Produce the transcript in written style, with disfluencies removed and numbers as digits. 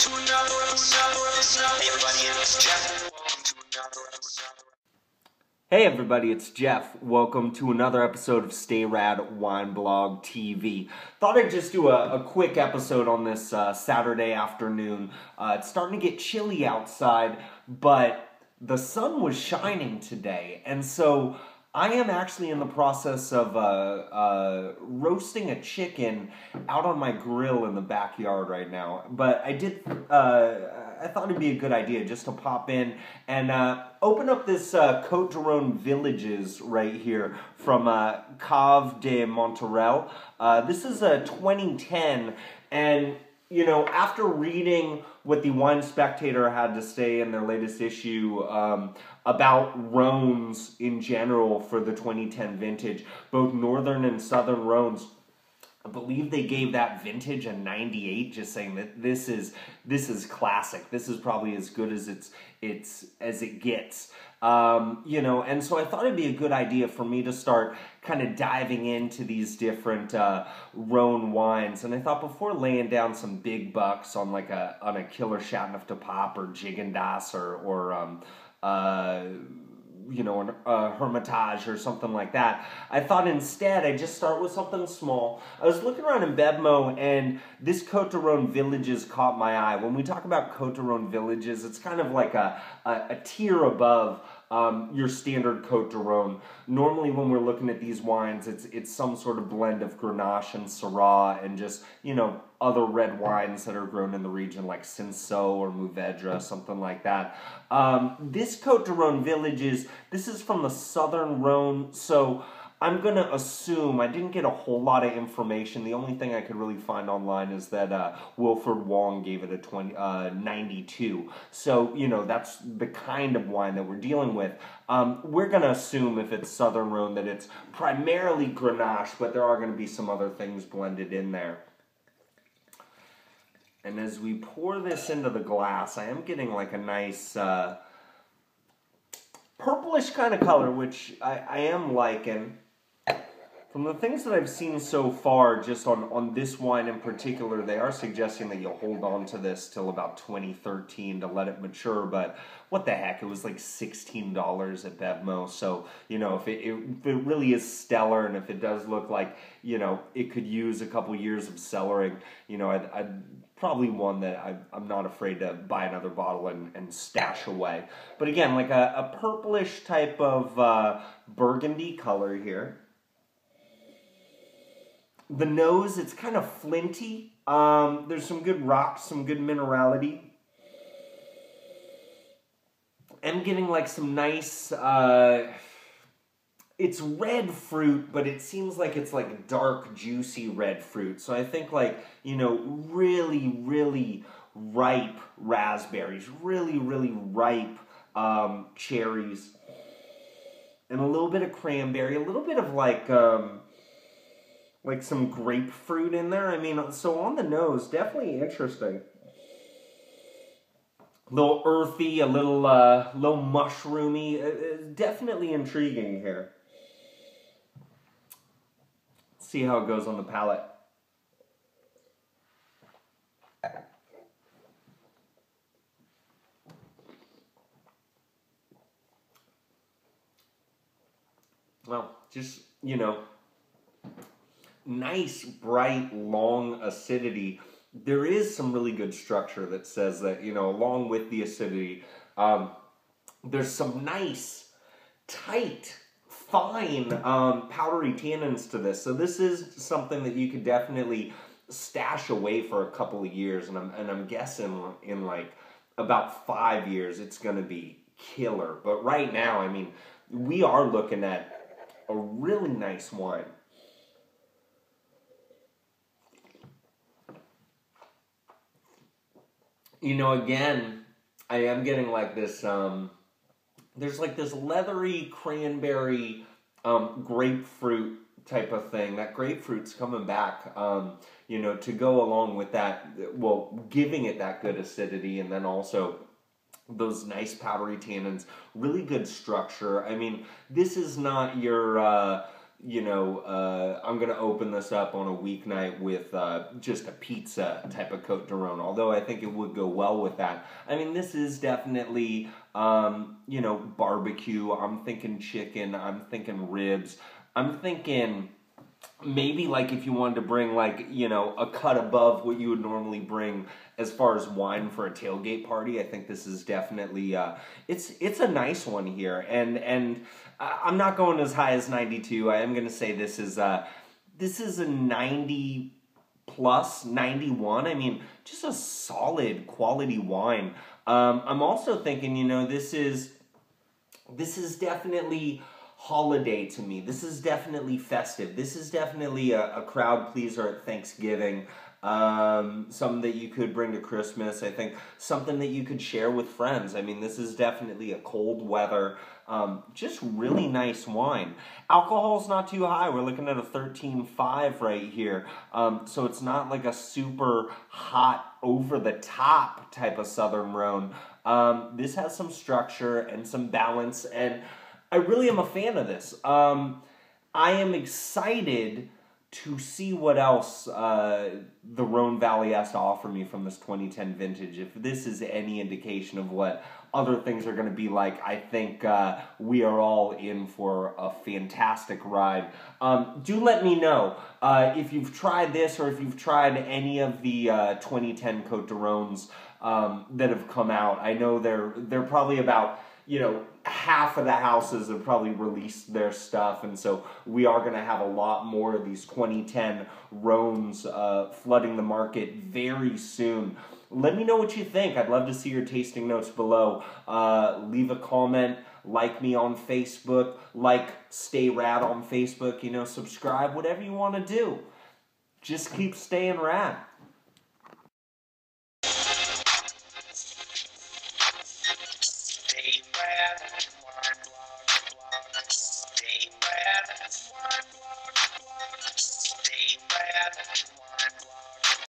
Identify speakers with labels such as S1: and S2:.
S1: to another episode. Hey everybody, it's Jeff. Welcome to another episode.
S2: Hey everybody, it's Jeff. Welcome to another episode of Stay Rad Wine Blog TV. Thought I'd just do a quick episode on this Saturday afternoon. It's starting to get chilly outside, but the sun was shining today, and so I am actually in the process of roasting a chicken out on my grill in the backyard right now. But I thought it'd be a good idea just to pop in and open up this Côte de Rhônes Villages right here from Cave de Monterel. This is a 2010, and you know, after reading what the Wine Spectator had to say in their latest issue about Rhones in general for the 2010 vintage, both Northern and Southern Rhones, I believe they gave that vintage a 98, just saying that this is classic. This is probably as good as it gets. You know, and so I thought it'd be a good idea for me to start kind of diving into these different Rhone wines. And I thought before laying down some big bucks on like a killer Chateauneuf de Pape or Gigondas or you know, a Hermitage or something like that, I thought instead I'd just start with something small. I was looking around in Bevmo, and this Côte de Rhônes Villages caught my eye. When we talk about Côte de Rhônes Villages, it's kind of like a tier above your standard Côte de Rhônes. Normally when we're looking at these wines, it's some sort of blend of Grenache and Syrah and just, you know, other red wines that are grown in the region like Cinsault or Mourvedre, something like that. This Côte de Rhônes Villages, this is from the Southern Rhone, so I'm going to assume, I didn't get a whole lot of information. The only thing I could really find online is that Wilfred Wong gave it a 92. So, you know, that's the kind of wine that we're dealing with. We're going to assume if it's Southern Rhone that it's primarily Grenache, but there are going to be some other things blended in there. And as we pour this into the glass, I am getting like a nice purplish kind of color, which I am liking. From the things that I've seen so far, just on this wine in particular, they are suggesting that you'll hold on to this till about 2013 to let it mature, but what the heck, it was like $16 at Bevmo, so, you know, if it really is stellar, and if it does look like, you know, it could use a couple years of cellaring, you know, I'd probably one that I'm not afraid to buy another bottle and stash away. But again, like a purplish type of burgundy color here. The nose, it's kind of flinty. There's some good rocks, some good minerality. I'm getting like some nice, it's red fruit, but it seems like it's like dark, juicy red fruit. So I think like, you know, really, really ripe raspberries, really, really ripe cherries, and a little bit of cranberry, a little bit of like some grapefruit in there. I mean, so on the nose, definitely interesting. A little earthy, a little mushroomy. Definitely intriguing here. Let's see how it goes on the palate. Well, just, you know, nice, bright, long acidity. There is some really good structure that says that, you know, along with the acidity, there's some nice, tight, fine, powdery tannins to this. So this is something that you could definitely stash away for a couple of years, and I'm guessing in like about 5 years it's going to be killer. But right now, I mean, we are looking at a really nice wine. You know, again, I am getting like this, there's like this leathery cranberry, grapefruit type of thing. That grapefruit's coming back, you know, to go along with that, well, giving it that good acidity, and then also those nice powdery tannins, really good structure. I mean, this is not your I'm going to open this up on a weeknight with just a pizza type of Cote de Rhone, although I think it would go well with that. I mean, this is definitely, barbecue. I'm thinking chicken. I'm thinking ribs. I'm thinking maybe like if you wanted to bring like a cut above what you would normally bring as far as wine for a tailgate party. I think this is definitely it's a nice one here, and I'm not going as high as 92. I am going to say this is a 90 plus, 91. I mean, just a solid quality wine. I'm also thinking, this is definitely holiday to me. This is definitely festive. This is definitely a crowd pleaser at Thanksgiving. Something that you could bring to Christmas. I think something that you could share with friends. I mean, this is definitely a cold weather, just really nice wine. Alcohol's not too high. We're looking at a 13.5 right here. So it's not like a super hot, over the top type of Southern Rhone. This has some structure and some balance, and I really am a fan of this. I am excited to see what else the Rhone Valley has to offer me from this 2010 vintage. If this is any indication of what other things are going to be like, I think we are all in for a fantastic ride. Do let me know if you've tried this or if you've tried any of the 2010 Cote de Rhones that have come out. I know they're probably about half of the houses have probably released their stuff, and so we are going to have a lot more of these 2010 Rhones flooding the market very soon. Let me know what you think. I'd love to see your tasting notes below. Leave a comment, like me on Facebook, like Stay Rad on Facebook, subscribe, whatever you want to do. Just keep staying rad.